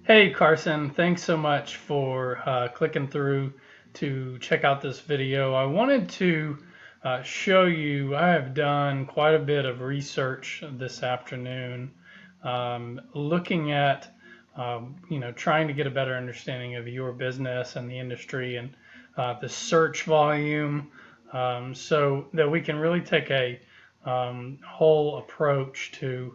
Hey Carson, thanks so much for clicking through to check out this video. I wanted to show you, I have done quite a bit of research this afternoon, looking at, trying to get a better understanding of your business and the industry and the search volume, so that we can really take a whole approach to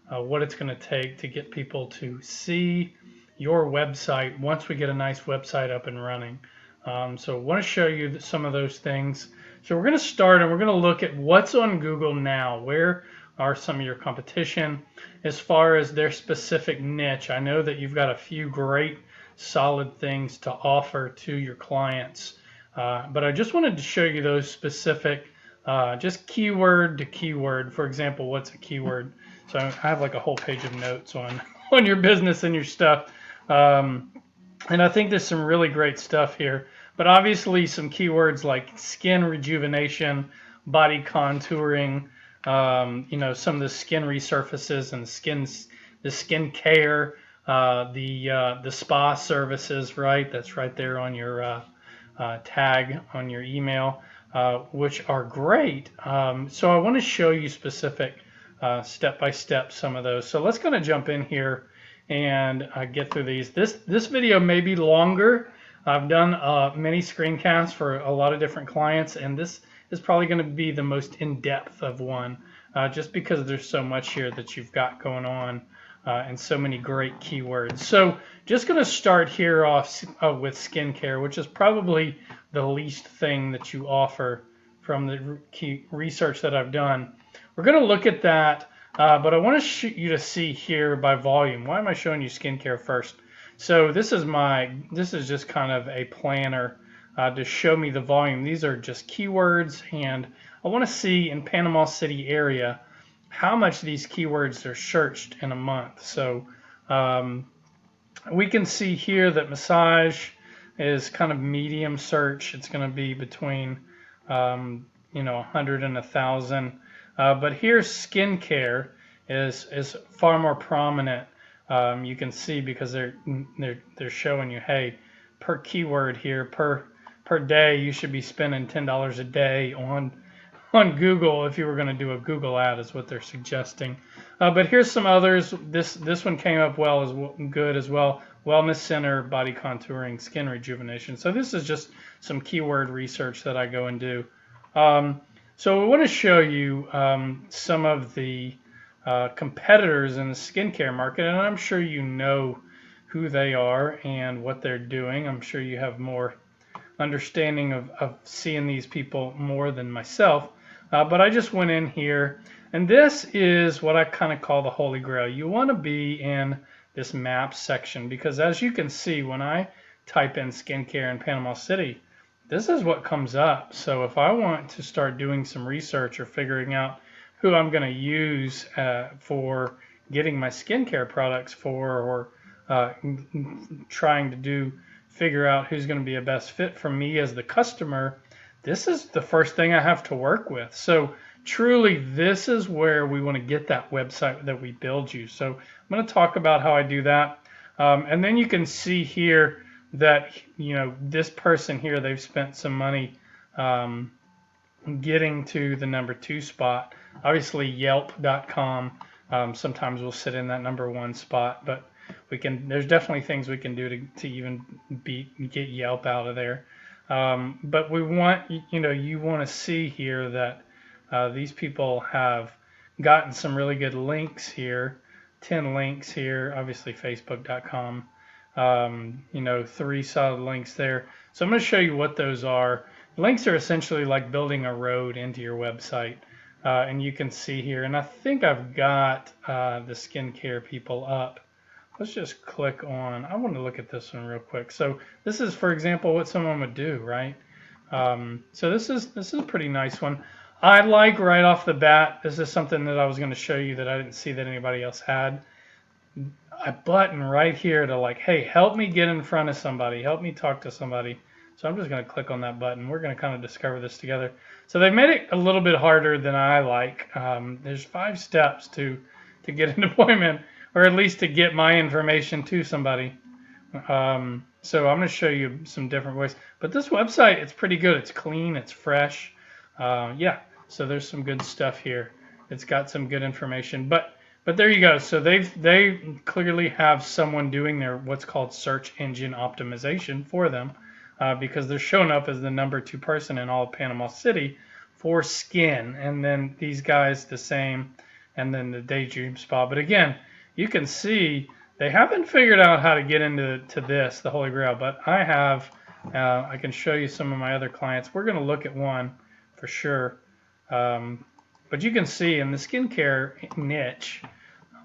what it's going to take to get people to see your website once we get a nice website up and running. So I want to show you some of those things. So we're going to start and we're going to look at what's on Google now. Where are some of your competition as far as their specific niche? I know that you've got a few great solid things to offer to your clients, but I just wanted to show you those specific, just keyword to keyword. For example, what's a keyword? So I have like a whole page of notes on your business and your stuff. And I think there's some really great stuff here, but obviously some keywords like skin rejuvenation, body contouring, some of the skin resurfaces and the skin care, the spa services, right? That's right there on your tag on your email, which are great. So I want to show you specific step by step some of those. So let's kind of jump in here and get through these. This video may be longer. I've done many screencasts for a lot of different clients, and this is probably going to be the most in-depth of one, just because there's so much here that you've got going on and so many great keywords. So just going to start here off with skincare, which is probably the least thing that you offer from the key research that I've done. We're going to look at that. But I want you to see here by volume. Why am I showing you skincare first? So this is just kind of a planner to show me the volume. These are just keywords, and I want to see in Panama City area how much these keywords are searched in a month. So we can see here that massage is kind of medium search. It's going to be between 100 and 1,000. But here's skincare is far more prominent. You can see because they're showing you, hey, per keyword here, per day, you should be spending $10 a day on Google if you were going to do a Google ad, is what they're suggesting. But here's some others. This one came up good as well. Wellness center, body contouring, skin rejuvenation. So this is just some keyword research that I go and do. So I want to show you some of the competitors in the skincare market, and I'm sure you know who they are and what they're doing. I'm sure you have more understanding of seeing these people more than myself, but I just went in here, and this is what I kind of call the Holy Grail. You want to be in this maps section, because as you can see, when I type in skincare in Panama City, this is what comes up. So if I want to start doing some research or figuring out who I'm going to use for getting my skincare products for, or trying to figure out who's going to be a best fit for me as the customer, this is the first thing I have to work with. So truly, this is where we want to get that website that we build you. So I'm going to talk about how I do that. And then you can see here that, this person here, they've spent some money getting to the number 2 spot. Obviously, Yelp.com sometimes will sit in that number 1 spot, but there's definitely things we can do to even get Yelp out of there. But we want, you want to see here that these people have gotten some really good links here, 10 links here, obviously Facebook.com. 3 solid links there. So I'm going to show you what those are. Links are essentially like building a road into your website. And you can see here, and I think I've got the skincare people up. Let's just click on, I want to look at this one real quick. So this is, for example, what someone would do, right? So this is a pretty nice one. I like right off the bat, this is something that I was going to show you that I didn't see that anybody else had. A button right here to like, hey, help me get in front of somebody, help me talk to somebody. So I'm just going to click on that button. We're going to kind of discover this together. So they made it a little bit harder than I like. There's 5 steps to get an appointment, or at least to get my information to somebody. So I'm going to show you some different ways. But this website, it's pretty good. It's clean. It's fresh. Yeah. So there's some good stuff here. It's got some good information. But there you go. So they clearly have someone doing their what's called search engine optimization for them, because they're showing up as the #2 person in all of Panama City for skin. And then these guys the same, and then the Daydream Spa. But again, you can see they haven't figured out how to get into this, the Holy Grail, but I have. I can show you some of my other clients. We're going to look at one for sure. But you can see in the skincare niche,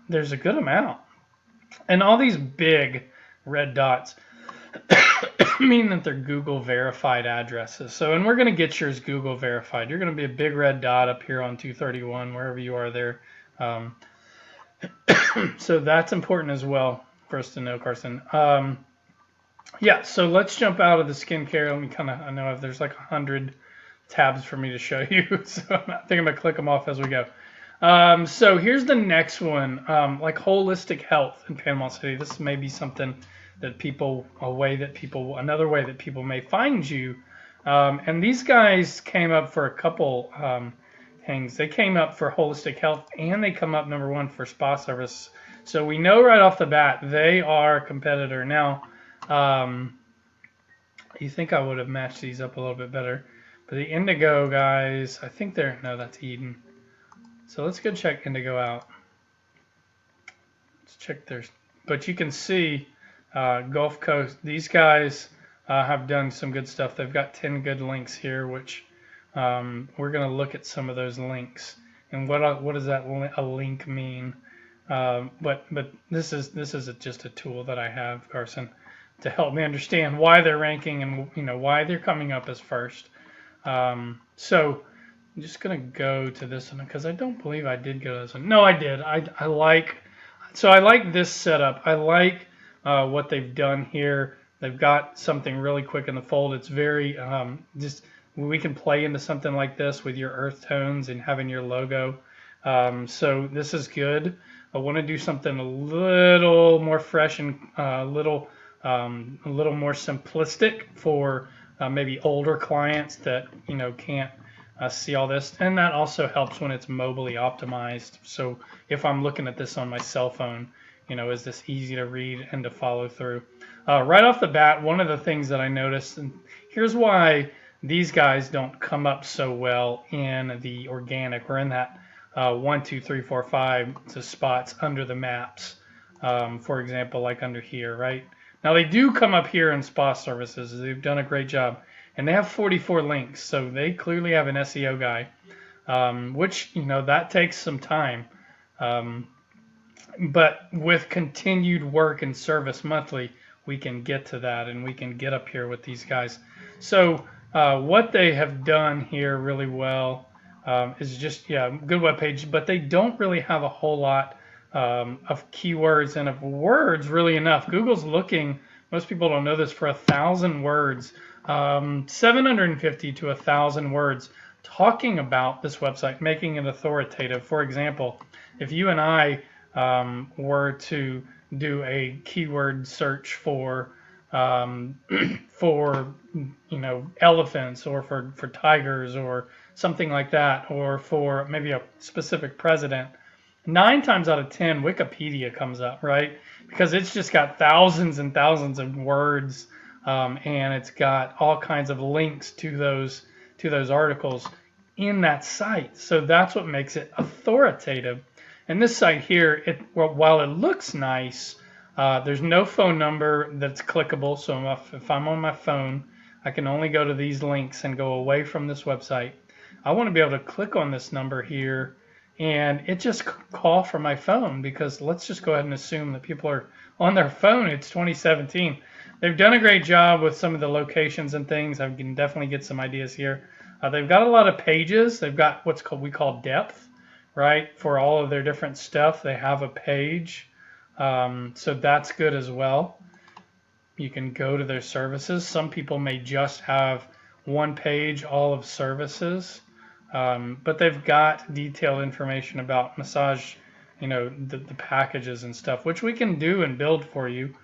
there's a good amount. And all these big red dots mean that they're Google verified addresses. So, and we're going to get yours Google verified. You're going to be a big red dot up here on 231, wherever you are there. So that's important as well for us to know, Carson. Yeah, so let's jump out of the skincare. Let me I know if there's like 100 tabs for me to show you, so I think I'm going to click them off as we go. So here's the next one, like holistic health in Panama City. This may be something that another way that people may find you. And these guys came up for a couple things. They came up for holistic health, and they come up #1 for spa service. So we know right off the bat they are a competitor. Now, you think I would have matched these up a little bit better, but the Indigo guys, I think no, that's Eden. So let's go check Indigo out. Let's check theirs. But you can see Gulf Coast. These guys have done some good stuff. They've got 10 good links here, which we're going to look at some of those links. And what does a link mean? But this is just a tool that I have, Carson, to help me understand why they're ranking and why they're coming up as first. So I'm just gonna go to this one because I don't believe I did go to this one. No, I did. I like this setup. I like what they've done here. They've got something really quick in the fold. It's very just we can play into something like this with your earth tones and having your logo. So this is good. I want to do something a little more fresh and a little more simplistic for maybe older clients that can't see all this, and that also helps when it's mobily optimized. So if I'm looking at this on my cell phone, is this easy to read and to follow through? Right off the bat, one of the things that I noticed, and here's why these guys don't come up so well in the organic or in that 1, 2, 3, 4, 5 spots under the maps, for example, like under here, right? Now they do come up here in spa services. They've done a great job, and they have 44 links, so they clearly have an SEO guy, which that takes some time. But with continued work and service monthly, we can get to that, and we can get up here with these guys. So what they have done here really well is just, good web page, but they don't really have a whole lot of keywords and of words really enough. Google's looking, most people don't know this, for 1,000 words, 750 to 1,000 words talking about this website, making it authoritative. For example, if you and I were to do a keyword search for elephants, or for tigers, or something like that, or for maybe a specific president, 9 times out of 10 Wikipedia comes up, right? Because it's just got thousands and thousands of words, and it's got all kinds of links to those articles in that site. So that's what makes it authoritative. And this site here, while it looks nice, there's no phone number that's clickable. So if I'm on my phone, I can only go to these links and go away from this website. I want to be able to click on this number here, and it just call from my phone, because let's just go ahead and assume that people are on their phone. It's 2017. They've done a great job with some of the locations and things. I can definitely get some ideas here. They've got a lot of pages. They've got we call depth, right? For all of their different stuff, they have a page. So that's good as well. You can go to their services. Some people may just have one page, all of services. But they've got detailed information about massage, the packages and stuff, which we can do and build for you.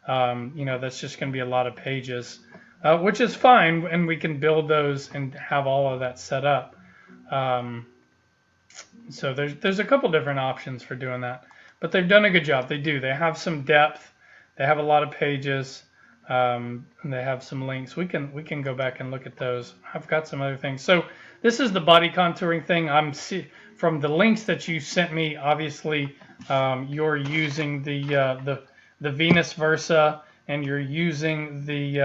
You know, that's just going to be a lot of pages, which is fine, and we can build those and have all of that set up. Um, so there's a couple different options for doing that, but they've done a good job. They do. They have some depth. They have a lot of pages. And they have some links. We can go back and look at those. I've got some other things. So this is the body contouring thing. From the links that you sent me. Obviously, you're using the Venus Versa, and you're using the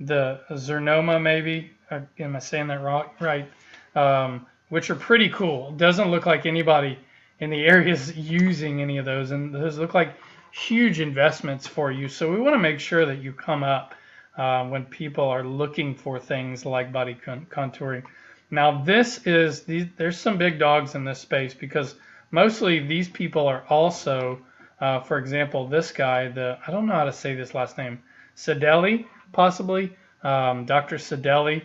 Zernoma, maybe. Am I saying that wrong? Right. Which are pretty cool. It doesn't look like anybody in the area is using any of those, and those look like huge investments for you. So we want to make sure that you come up when people are looking for things like body contouring. Now there's some big dogs in this space, because mostly these people are also, for example, this guy, I don't know how to say this last name, Sedelli, possibly, Dr. Sedelli,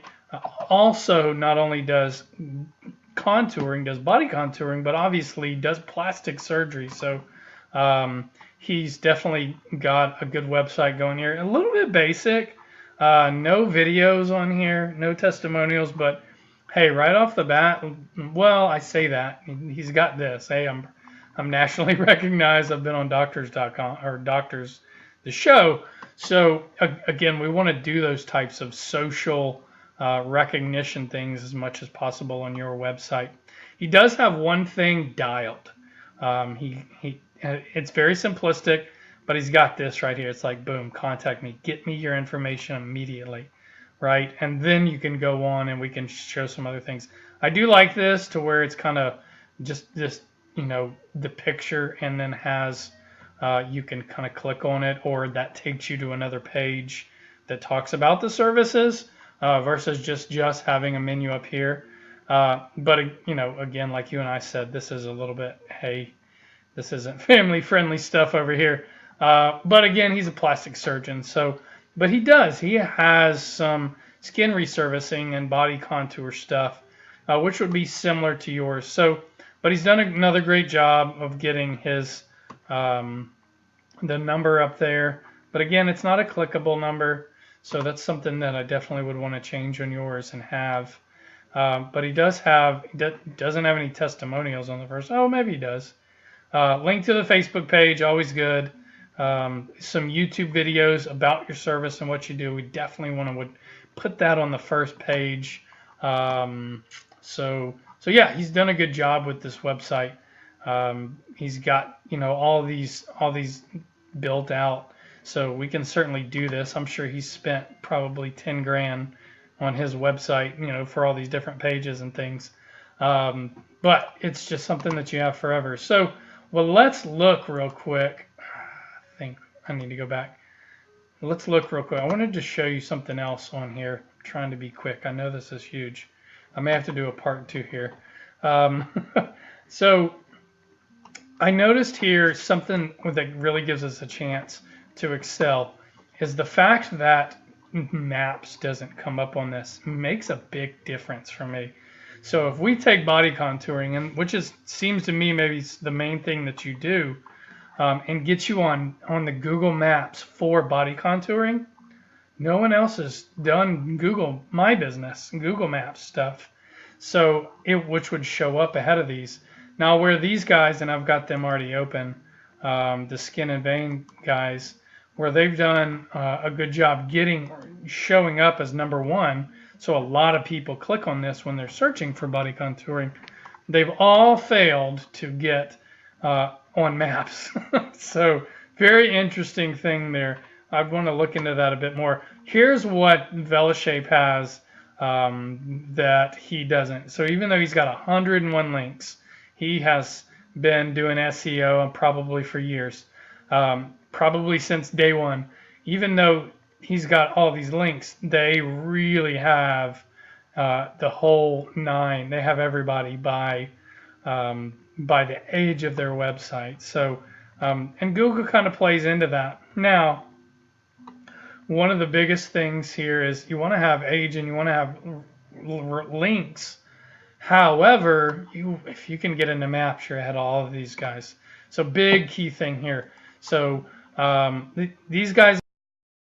also not only does contouring, does body contouring, but obviously does plastic surgery. So he's definitely got a good website going here. A little bit basic, no videos on here, no testimonials, but hey, right off the bat, well, I say that, he's got this. Hey, I'm nationally recognized. I've been on doctors.com or Doctors, the show. So again, we want to do those types of social recognition things as much as possible on your website. He does have one thing dialed. It's very simplistic, but he's got this right here. It's like, boom, contact me, get me your information immediately, right? And then you can go on and we can show some other things. I do like this to where it's kind of just you know, the picture, and then has you can kind of click on it, or that takes you to another page that talks about the services versus just having a menu up here. But you know, again, like you and I said, this is a little bit, hey, this isn't family friendly stuff over here. But again, he's a plastic surgeon. So, but he has some skin resurfacing and body contour stuff, which would be similar to yours. So, but he's done another great job of getting his, the number up there. But again, it's not a clickable number. So that's something that I definitely would want to change on yours and have. But he doesn't have any testimonials on the first. Oh, maybe he does. Link to the Facebook page, always good. Some YouTube videos about your service and what you do. We definitely want to put that on the first page. So yeah, he's done a good job with this website. He's got, you know, all these built out. So we can certainly do this. I'm sure he's spent probably 10 grand on his website, you know, for all these different pages and things. But it's just something that you have forever. So, well, let's look real quick. I think I need to go back. Let's look real quick. I wanted to show you something else on here. I'm trying to be quick. I know this is huge. I may have to do a part 2 here. So I noticed here something that really gives us a chance to excel is the fact that maps doesn't come up on this makes a big difference for me. So if we take body contouring, and which seems to me maybe the main thing that you do, and get you on the Google Maps for body contouring, no one else has done Google My Business, Google Maps stuff. So which would show up ahead of these. Now where these guys, and I've got them already open, the Skin and Vein guys, where they've done a good job showing up as number 1. So a lot of people click on this when they're searching for body contouring. They've all failed to get on maps. So very interesting thing there. I'd want to look into that a bit more. Here's what VeloShape has that he doesn't. So even though he's got 101 links, he has been doing SEO probably for years, probably since day one. Even though he's got all these links, they really have the whole 9. They have everybody by the age of their website. So, and Google kind of plays into that. Now, one of the biggest things here is you want to have age and you want to have links. However, if you can get into maps, you're ahead of all of these guys. So big key thing here. So These guys